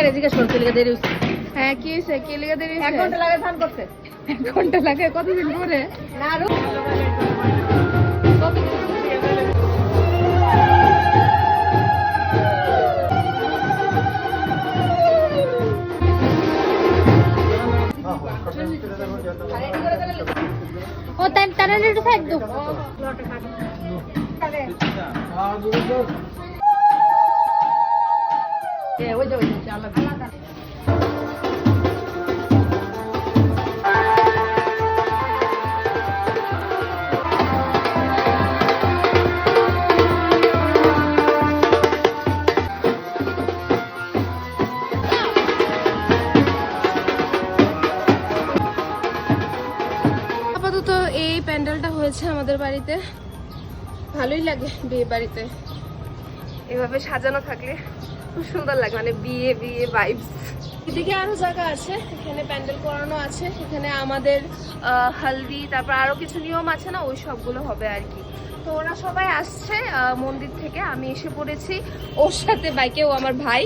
ভাইরে জিজ্ঞেস করো কি লেগে দেরি হইছে। হ্যাঁ কি হয়েছে, কি লেগে দেরি 1 ঘন্টা লাগে স্নান করতে। 1 ঘন্টা লাগে? কতদিন পরে? না আরো ও তাই তারা একটু থাক দাও। ওই যে আলাদা আপাতত এই প্যান্ডেলটা হয়েছে আমাদের বাড়িতে, ভালোই লাগে বিয়ে বাড়িতে এভাবে সাজানো থাকলে, খুব সুন্দর লাগে, মানে বিয়ে বিয়ে ভাইবস। এদিকে আরো জায়গা আছে, এখানে প্যান্ডেল করানো আছে, এখানে আমাদের হলদি, তারপর আরো কিছু নিয়ম আছে না, ওই সবগুলো হবে আর কি। তো ওরা সবাই আসছে মন্দির থেকে, আমি এসে পড়েছি ওর সাথে বাইকে, ও আমার ভাই।